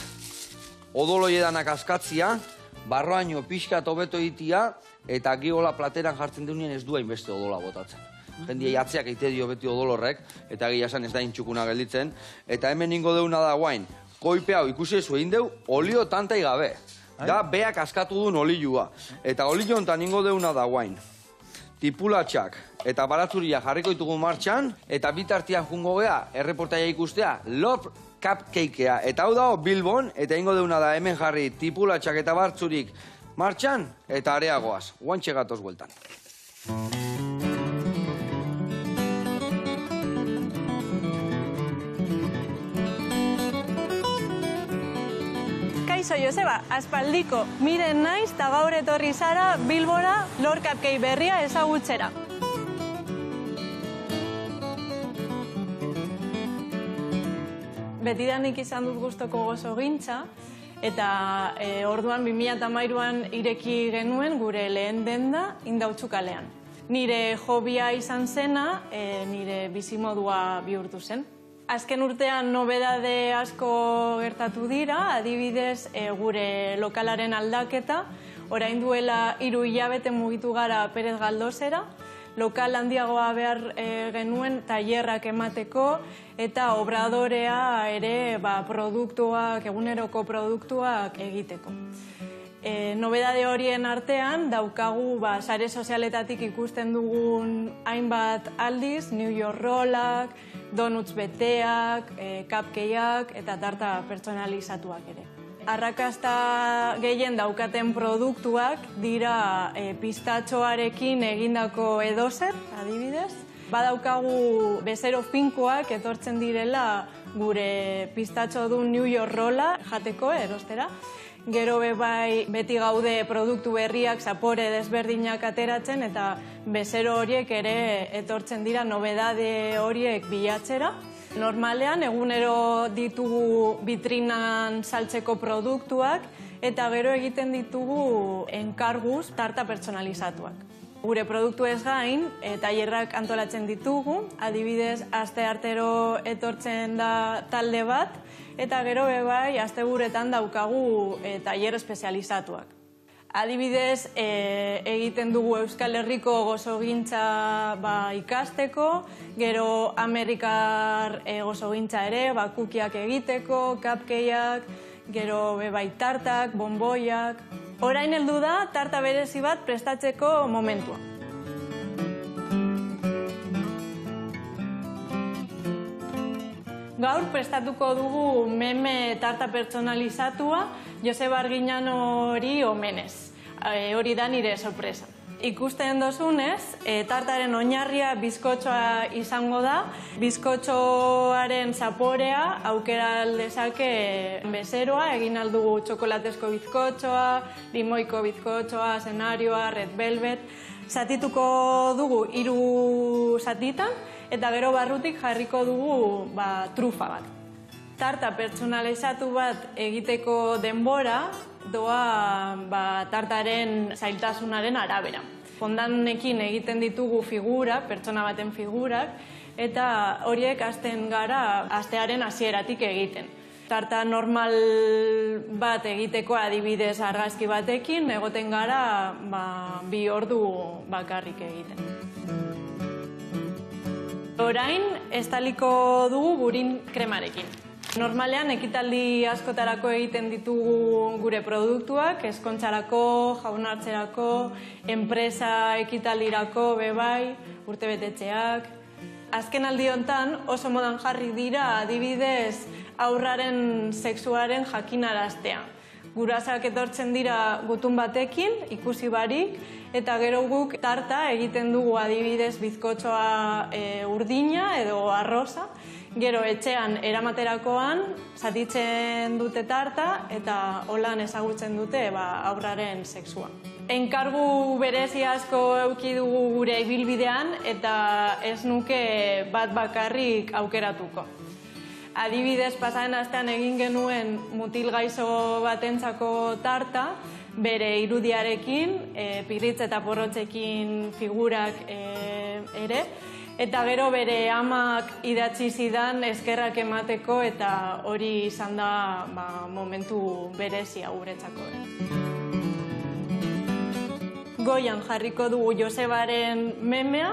odoloiedanak askatzia, barroaino pixkat hobeto itia, eta giola plateran jartzen deunien ez duain beste odola botatzen. Jendia atzeak eite dio beti odolorrek, eta egia esan ez da intxukuna gelditzen, eta hemen ingo deuna da guain, koipe hau ikusi ezu egin deu, olio tantai gabe. Da, beak askatu duen olioa. Eta olio ontan ingo deuna da guain. Tipulatxak eta baratzuria jarriko ditugu martxan, eta bitartian jungo gea, erreportaia ikustea, Love Cupcakea. Eta hau dago Bilbon, eta ingo deuna da hemen jarri tipulatxak eta bartzurik martxan, eta areagoaz. Guantxe gatoz bueltan. Kaixo Joseba, aspaldiko miren naiz eta gaur etorri zara Bilbora Love Cupcake berria ezagutzera. Betidanik izan dut gustoko gozo gintza, eta orduan 2013an ireki genuen gure lehen denda Indautxu kalean. Nire hobia izan zena, nire bizimodua bihurtu zen. Azken urtean nobedade asko gertatu dira, adibidez gure lokalaren aldaketa, orain duela 3 hilabete mugitu gara Perez Galdozera, lokal handiagoa behar genuen tailerrak emateko eta obradorea ere produktuak, eguneroko produktuak egiteko. Nobedade horien artean daukagu sare sozialetatik ikusten dugun hainbat aldiz, New York rollak, donuts beteak, cupcakeak eta tarta pertsonalizatuak ere. Arrakasta gehien daukaten produktuak dira pistatxoarekin egindako edozer, adibidez. Badaukagu bezero finkoak etortzen direla gure pistatxo duen New York rolla jateko, erostera. Gero beti gaude produktu berriak, zapore desberdinak ateratzen, eta bezero horiek ere etortzen dira nobedade horiek bilatzera. Normalean, egunero ditugu vitrinan saltzeko produktuak, eta gero egiten ditugu enkarguz tarta pertsonalizatuak. Gure produktu ez gain, tailerrak antolatzen ditugu, adibidez, asteartero etortzen da talde bat, eta gero asteburuetan daukagu tailer espezializatuak. Adibidez, egiten dugu Euskal Herriko gozogintza ikasteko, gero Amerikar gozogintza ere, kukiak egiteko, cupcakeak, gero bai tartak, bonboiak. Orain heldu da tarta berezi bat prestatzeko momentua. Gaur prestatuko dugu meme tarta pertsonalizatua Joseba Arginanori omenez. Hori da nire sorpresa. Ikusten dozunez, tartaren oinarria bizkotxoa izango da. Bizkotxoaren zaporea aukera dezake bezeroa, egin aldugu txokolatezko bizkotxoa, limoiko bizkotxoa, zenarioa, red velvet. Zatituko dugu 3 zatitan, eta gero barrutik jarriko dugu trufa bat. Tarta pertsonalizatu bat egiteko denbora doa tartaren zailtasunaren arabera. Fondanekin egiten ditugu figurak, pertsona baten figurak, eta horiek hasten gara astearen hasieratik egiten. Tarta normal bat egiteko adibidez argazki batekin, egoten gara 2 ordu bakarrik egiten. Orain, estaliko dugu burin kremarekin. Normalean, ekitaldi askotarako egiten ditugu gure produktuak, ezkontzarako, jaunartzerako, enpresa ekitaldirako, bebai, urtebetetxeak. Azken aldi honetan oso modan jarri dira adibidez haurraren sexuaren jakinaraztea. Gurasak etortzen dira gutun batekin, ikusi barik, eta gero guk tarta egiten dugu adibidez bizkotxoa urdina edo arroza. Gero etxean eramaterakoan zatitzen dute tarta eta holan ezagutzen dute haurraren sexua. Enkargu berezi asko eduki dugu gure ibilbidean eta ez nuke bat bakarrik aukeratuko. Adibidez, pasaren astean egin genuen mutil gaixo batentzako tarta, bere irudiarekin, pirritz eta porrotzekin figurak ere, eta gero bere amak idatzi zidan eskerrak emateko eta hori izan da momentu berezia guretzako. Goian jarriko dugu Josebaren memea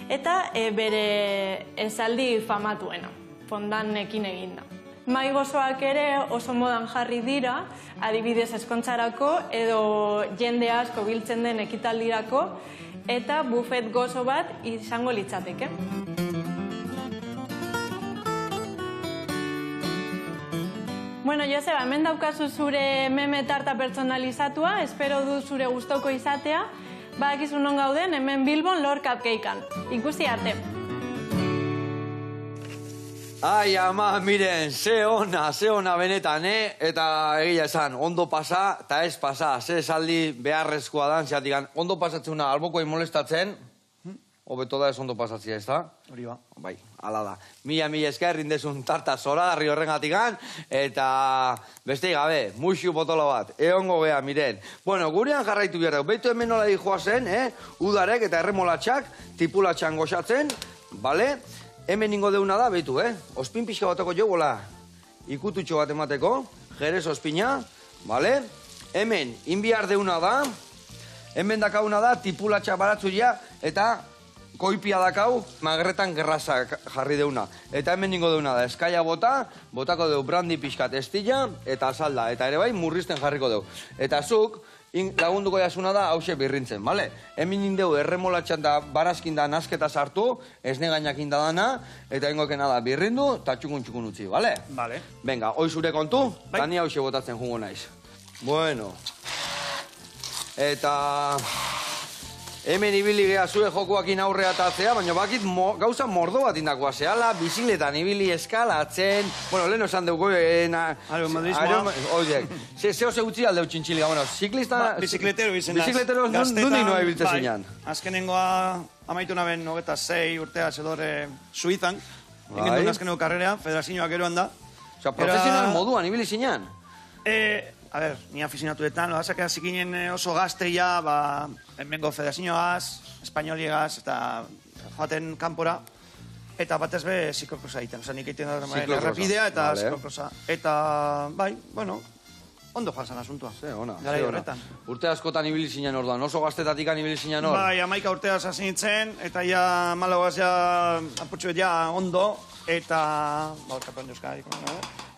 eta bere esaldi famatuena, fondanekin eginda. Mai gozoak ere oso modan jarri dira, adibidez ezkontzarako edo jende asko biltzen den ekitaldirako, eta bufet gozo bat izango litzateke. Bueno, Joseba, hemen daukazu zure meme tarta pertsonalizatua, espero du zure gustoko izatea. Badakizu non gauden, hemen Bilbon Lord Cupcakean. Ikusi arte! Ai, ama, miren, ze ona benetan, Eta egia esan, ondo pasa, eta ez pasa, ze esaldi beharrezkoa dan, zeatik, ondo pasatzuna albokoi molestatzen, hobeto da ez ondo pasatzea, ez da? Hori ba. Bai, ala da. Mila esker rindezun tarta zoragarri horrengatikan, eta beste gabe, muixu potolo bat, egongo gea, miren. Bueno, gurean jarraitu behar dugu, behitu hemen nola dijoa zen, udarek eta erremolatxak, tipulatxan goxatzen, bale? Hemen ingo deuna da, behitu, ospin pixka bateko jogola, ikututxo bat emateko, jerez ospina, bale? Hemen, inbiar deuna da, hemen dakauna da, tipulatxa baratzuria, eta koipia dakau, magretan gerraza jarri deuna. Eta hemen ingo deuna da, eskaia botako deu brandi pixkat estilla, eta azalda, eta ere bai, murrizten jarriko deu. Eta zuk, lagunduko jasuna da, hause birrintzen, bale? Hemen indeu erremolatxan da barazkin da nasketa sartu, esne gainak indadana, eta ingokena da birrindu, eta txukun utzi, bale? Bale. Venga, hoi zure kontu, tani hause botatzen jungo naiz. Bueno. Eta hemen ibili geha zue jokoakin aurrea tatzea, baina bakit gauza mordo bat indakoa zehala, bizikletan ibili eskalatzen, bueno, leheno esan dugu, aeromadrismoa. Oiek, zeo ze utzi aldeu txintxiliga, bueno, ziklista... Bizikletero izenaz. Bizikletero nundi noa ibiltze zinean. Azkenengoa amaitu naben 26 urtea zedore Suizan, egin duen azkenengo karrerea, federazioak eroan da. Osa, profesional moduan ibili zinean? A ber, ni aficionatuetan, lozak zikinen oso gazteia, hemengo federazioaz, espainoliegaz, eta joaten kanpora, eta batez be ziklokrosa egiten. Osa, nik egiten da errepidea eta ziklokrosa. Eta, bai, bueno, ondo joan zan asuntua. Ze, ona. Garai horretan. Urte askotan ibili zinen orduan, oso gaztetatik ibili zinen hor? Bai, 11 urteaz hasi nintzen, eta ja malauaz ja apurtxo ja ondo, eta... Ba, orkapen euskadik.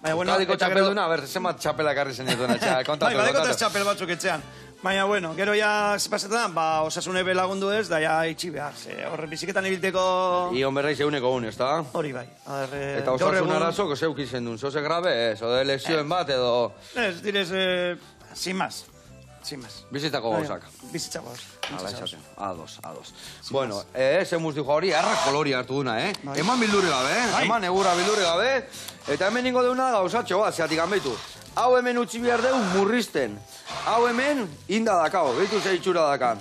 Euskadiko txapelduna, ber, zenbat txapelak harri zen dituena, kontatu. Bai, badekotaz txapel batzuk etxean. Baina, bueno, gero ja zepazetan, ba, osasune belagundu ez, da ja itxi behar. Horre biziketan ibilteko... Ion berraiz eguneko egun, ez da? Hori bai. Eta osasun arazoko zeuk izen duen, zoze grabe ez, ode lesioen bat edo... Ez, direz, sin más. Sin más. Bizitzako gauzak. Bizitzako gauzak. Ala esaten, ados. Bueno, zemuz dijo hori, errak kolori hartu duna, Eman bildurri gabe, eman egurra bildurri gabe, eta hemen ingo deuna gauzatxo bat, zeatik anbeitu. Hau hemen utzi behar deu murrizten. Hau hemen inda dakao, behitu ze itxura dakan.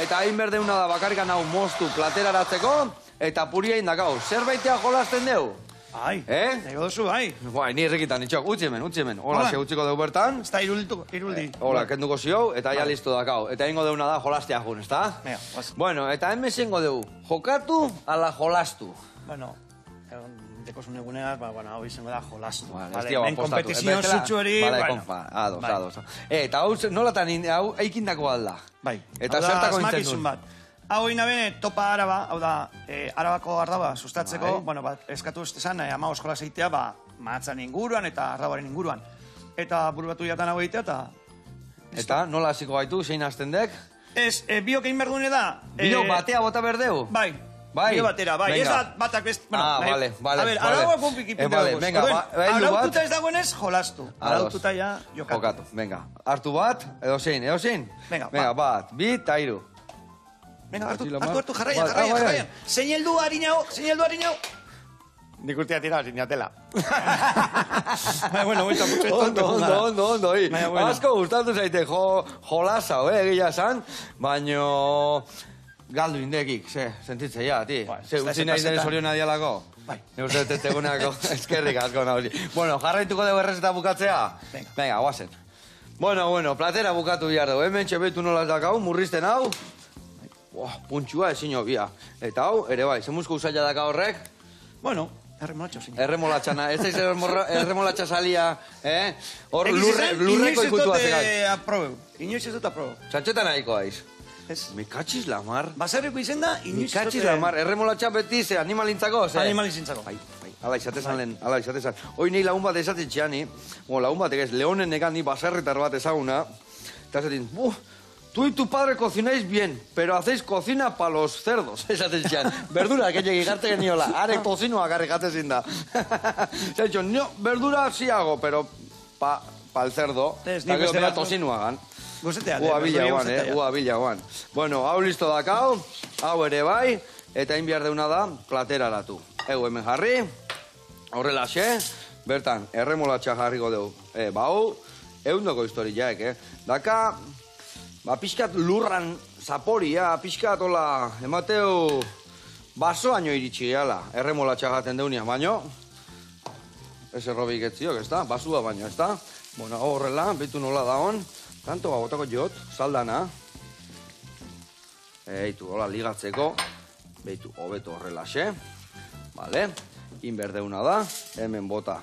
Eta hain behar deuna da bakarrikan hau moztu plateraratzeko, eta puria indakao. Zerbaitea jolasten deu? Ai, nego duzu, bai. Bai, ni errekitan, itxok, utzi hemen. Hola, ze utziko deu bertan. Ez da iruldi. Hola, kenduko ziou, eta ja listo dakao. Eta ingo deuna da jolastea jun, ez da? Bueno, eta hemen zengo deu, jokatu ala jolastu. Bueno, dekosun eguneaz, hau izango da jolastu. Ben kompetizio zutxu hori... Ados. Eta hau nolatan, hau eikindako alda. Bai. Eta zertako intzen duen. Hau inabene topa araba, hau da, arabako ardaba sustatzeko, bueno, eskatu estezan, ama oskola zeitea, mahatzan inguruan eta ardabaren inguruan. Eta burubatu jatan hau egitea, eta... Eta nola hasiko gaitu, zein hasten dek? Ez, biok egin berdune da... Biok batea bota berdeu? Bai. Bio batera, bai. Ez da batak best... Vale. A ber, arauak konpikipin dagoz. Araututa ez dagoenez, jolastu. Araututa ja, jokatu. Venga, hartu bat, edo zein? Venga, bat, bi, ta hiru. Venga, hartu, jarraian. Zein heldu harinau. Nik urtea tira, zinatela. Bueno, mucho Ondo. Asko gustatu zaite jolasa, egia esan, baino... Galdu indekik, sentitze ja, ti. Utsi nahi den soriona dialako? Bai. Nik uste tetegunako eskerrik asko nahi. Bueno, jarraituko dugu errezeta bukatzea? Venga, guazen. Bueno, platera bukatu bihar dugu. Hemen txebetu nola dakau, murrizten hau. Puntxua ezin obia. Eta hau, ere bai, zemuzko usaila daka horrek? Bueno, erremolatxo zin. Erremolatxana, ez aiz erremolatxa salia, hor lurreko ikutu atzekak. Inoiz ez dut aprobeu. Txantxetan nahiko aiz. Me cachis la mar. Baserriko izenda, inoiz... Me cachis la mar. Erremolatxa beti, ze animalintzako, ze? Animalintzako. Bai. Ala izatezan. Hoi nahi lagun bat esaten txeani, lagun bat egez, leonen negan ni baserritar bat ezaguna, eta esaten, tú y tu padre cocináis bien, pero hacéis cocina pa los cerdos, esaten txean. Verdura, que llegue garte geniola, are cocinoa garri jatzezin da. Se ha dicho, no, verdura sí hago, pero pa el cerdo, eta gero bera tozinoagan. Ua bila guan. Bueno, hau listo dakau, hau ere bai, eta inbiar deuna da, plateraratu. Hemen jarri, horrela xe, bertan, erremolatxa jarriko dugu. Hau, eundoko historiak, Daka, pixkat lurran zaporia, pixkat hola, emateu, basoaino iritsi gala, erremolatxa jaten deunia, baino, ez errobik etziok, ez da, basua baino, ez da. Bueno, horrela, betu nola da hon, tanto botako jot, saldana. Eitu, hola, ligatzeko. Beitu, hobeto horrela xe. Vale, inberdeuna da. Hemen bota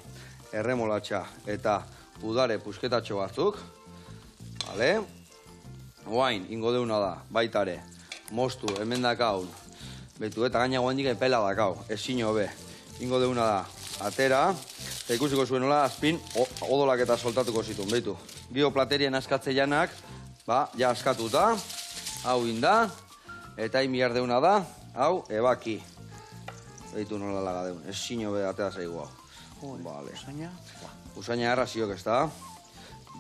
erremolatxa eta udare pusketatxo batzuk. Vale. Oain, ingo deuna da, baitare. Mostu, hemen dakaun. Beitu, eta gaina guandik epela dakau. Ezin hobe. Ingo deuna da, atera. Eta ikusiko zuen nola, azpin, odolak eta soltatuko zituen, behitu. Bio platerien askatze janak, ja askatuta, hau inda, eta hain bihar deuna da, hau, ebaki. Behitu nola laga deun, ez sino be atea zaigu hau. Vale. Usaina erra ziok ez da.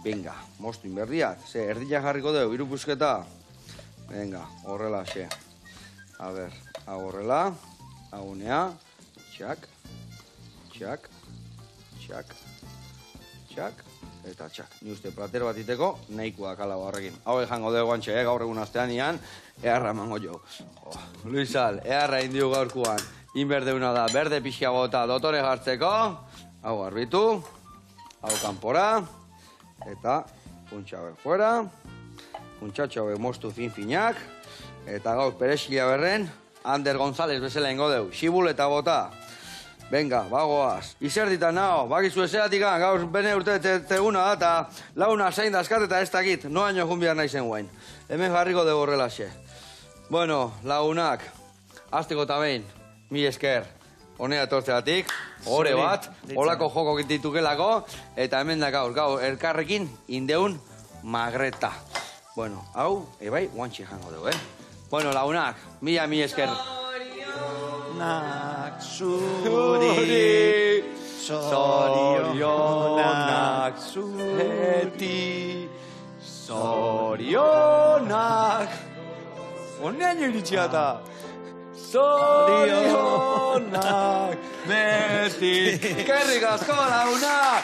Venga, mostu inberdiak, ze, erdila jarriko dugu, hiru pusketa. Venga, horrela, xe. A ber, hau horrela, hau unea, txak, txak, txak, txak, eta txak. Ni uste platero bat iteko, nahikoa kala horrekin. Hau jango dugu antxe, gaur egun astean ian, eharra emango jo. Luisal, eharra indio gaurkuan. Inberdeuna da, berde pixka bota dotore jartzeko. Hau garbitu, hau kanpora, eta puntxa hauek fuera. Puntxatxo hauek mostu fin-finak. Eta gaur pereskia berren, Ander González bezala ingo dugu. Xibul eta bota. Venga, bagoaz. Izerditan nao, bakizu ezeatikan, gaur bene urte teguna da, eta launa zein dazkat eta ez dakit, noaino junbiar nahi zen guain. Hemen jarriko dugu horrelaxe. Bueno, lagunak, azteko eta behin, mi esker, honea etortzeatik, ore bat, holako joko ditukelako, eta hemen da gaur, elkarrekin indeun magreta. Bueno, hau, ebai, guantxe jango dugu, Bueno, lagunak, mi esker. Zorionak zuri, zorionak zuri, Zorionak. Honeaino iritsia da. Zorionak. Beti. Kerrik asko, lagunak.